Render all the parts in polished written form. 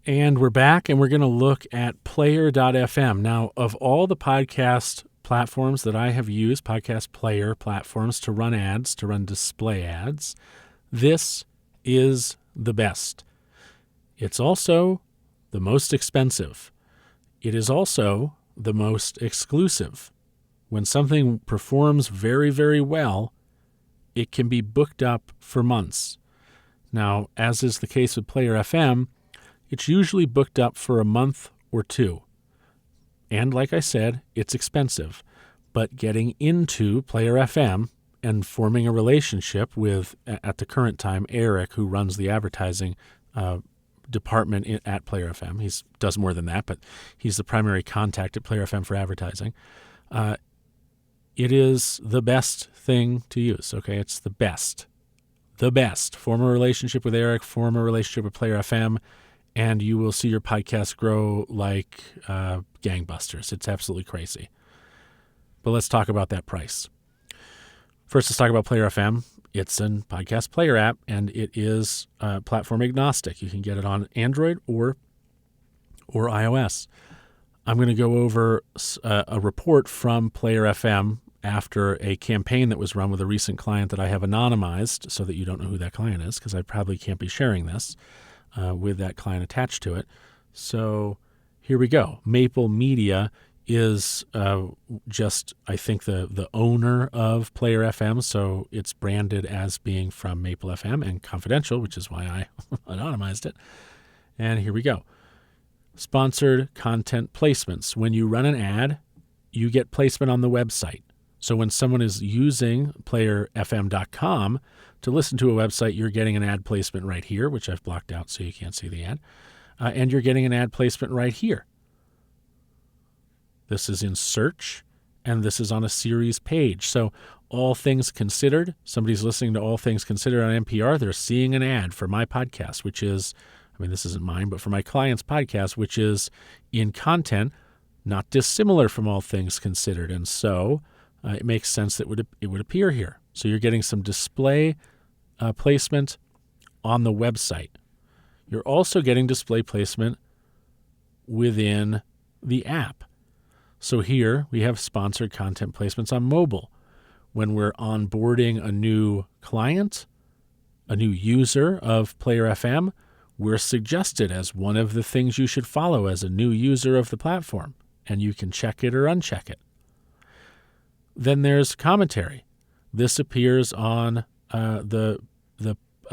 And we're back, and we're going to look at player.fm. Now, of all the podcast platforms that I have used, podcast player platforms to run ads, to run display ads, this is the best. It's also the most expensive. It is also the most exclusive. When something performs very, very well, it can be booked up for months. Now, as is the case with Player FM, it's usually booked up for a month or two. And like I said, it's expensive. But getting into Player FM and forming a relationship with, at the current time, Eric, who runs the advertising department at Player FM. He does more than that, but he's the primary contact at Player FM for advertising. It is the best thing to use, okay? It's the best. The best. Form a relationship with Eric, form a relationship with Player FM, and you will see your podcast grow like gangbusters. It's absolutely crazy. But let's talk about that price. First, let's talk about Player FM. It's a podcast player app, and it is platform agnostic. You can get it on Android or iOS. I'm going to go over a report from Player FM after a campaign that was run with a recent client that I have anonymized so that you don't know who that client is, because I probably can't be sharing this with that client attached to it. So here we go. Maple Media is just, I think, the owner of Player FM, so it's branded as being from Maple FM and confidential, which is why I anonymized it. And here we go. Sponsored content placements. When you run an ad, you get placement on the website. So when someone is using playerfm.com to listen to a website, you're getting an ad placement right here, which I've blocked out so you can't see the ad. And you're getting an ad placement right here. This is in search, and this is on a series page. So all things considered, somebody's listening to All Things Considered on NPR, they're seeing an ad for my podcast, which is, I mean, this isn't mine, but for my client's podcast, which is in content not dissimilar from All Things Considered. And so it makes sense that it would appear here. So you're getting some display placement on the website. You're also getting display placement within the app. So here we have sponsored content placements on mobile. When we're onboarding a new client, a new user of Player FM, we're suggested as one of the things you should follow as a new user of the platform, and you can check it or uncheck it. Then there's commentary. This appears on the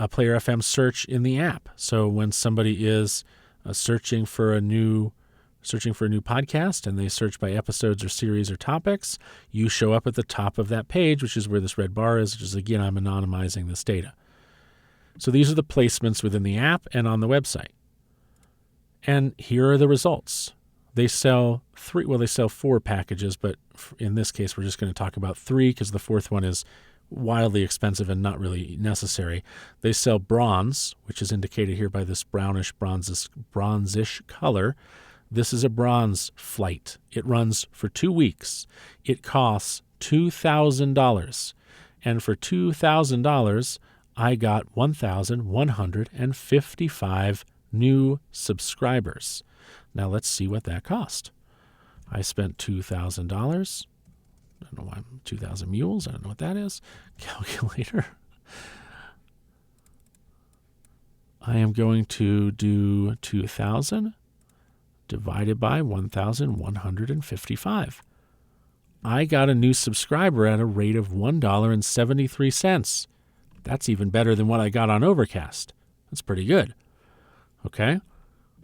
Player FM search in the app. So when somebody is searching for a new podcast and they search by episodes or series or topics, you show up at the top of that page, which is where this red bar is, which is, again, I'm anonymizing this data. So these are the placements within the app and on the website. And here are the results. They sell four packages, but in this case, we're just going to talk about three because the fourth one is wildly expensive and not really necessary. They sell bronze, which is indicated here by this brownish bronzish color. This is a bronze flight. It runs for 2 weeks. It costs $2,000. And for $2,000, I got 1,155 new subscribers. Now let's see what that cost. I spent $2,000. I don't know why 2,000 mules. I don't know what that is. Calculator. I am going to do 2,000 divided by 1,155. I got a new subscriber at a rate of $1.73. That's even better than what I got on Overcast. That's pretty good. Okay.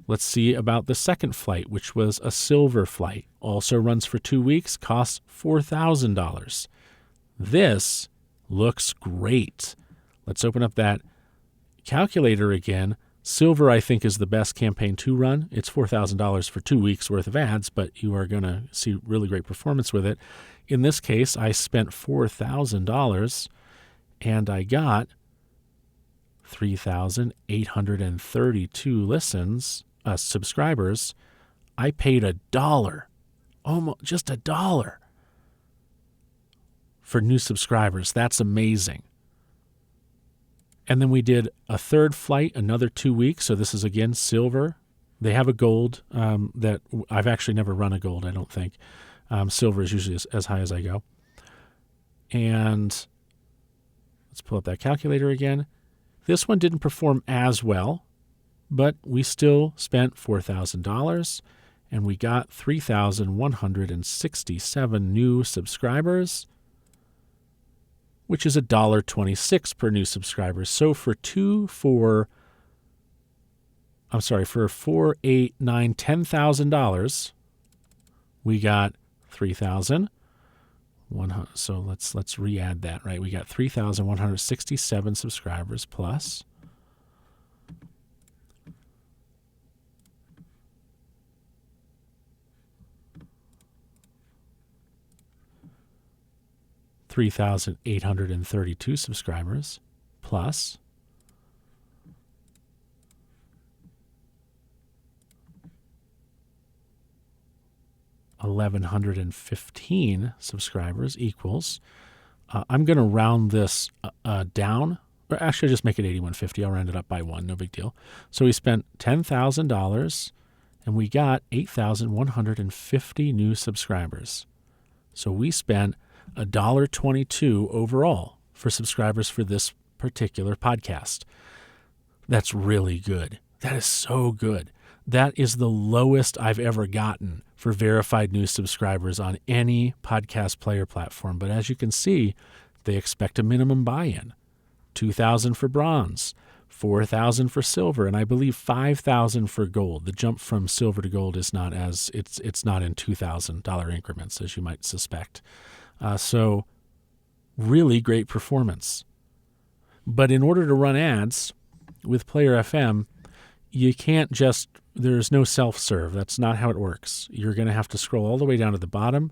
Let's see about the second flight, which was a silver flight. Also runs for 2 weeks, costs $4,000. This looks great. Let's open up that calculator again. Silver, I think, is the best campaign to run. It's $4,000 for 2 weeks worth of ads, but you are going to see really great performance with it. In this case, I spent $4,000 and I got 3,832 subscribers. I paid $1, almost just $1 for new subscribers. That's amazing. And then we did a third flight, another 2 weeks. So this is, again, silver. They have a gold that I've actually never run a gold, I don't think. Silver is usually as high as I go. And let's pull up that calculator again. This one didn't perform as well, but we still spent $4,000 and we got 3,167 new subscribers, which is $1.26 per new subscriber. So for $4, $8, $9, $10,000, we got 3,100. So let's re-add that, right? We got 3,167 subscribers plus 3,832 subscribers plus 1,115 subscribers equals, I'm going to round this down, or actually just make it 8,150. I'll round it up by 1, no big deal. So we spent $10,000 and we got 8,150 new subscribers. So we spent $1.22 overall for subscribers for this particular podcast. That's really good. That is so good. That is the lowest I've ever gotten for verified new subscribers on any podcast player platform. But as you can see, they expect a minimum buy-in. 2,000 for bronze, 4,000 for silver, and I believe 5,000 for gold. The jump from silver to gold is not it's not in $2,000 increments, as you might suspect. So really great performance. But in order to run ads with Player FM, you can't just, there's no self-serve. That's not how it works. You're going to have to scroll all the way down to the bottom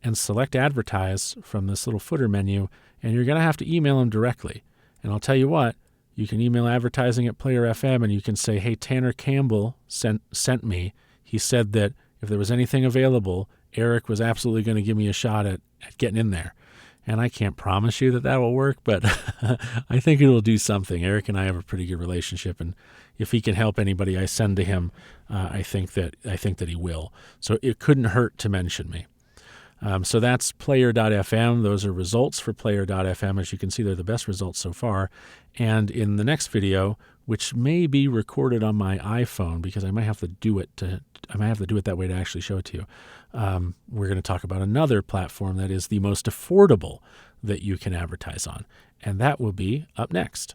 and select advertise from this little footer menu, and you're going to have to email them directly. And I'll tell you what, you can email advertising at Player FM and you can say, hey, Tanner Campbell sent me. He said that if there was anything available, Eric was absolutely going to give me a shot at getting in there. And I can't promise you that will work, but I think it will do something. Eric and I have a pretty good relationship, and if he can help anybody I send to him, I think that he will. So it couldn't hurt to mention me. So that's player.fm. Those are results for player.fm. As you can see, they're the best results so far. And in the next video, which may be recorded on my iPhone because I might have to do it that way to actually show it to you. We're going to talk about another platform that is the most affordable that you can advertise on, and that will be up next.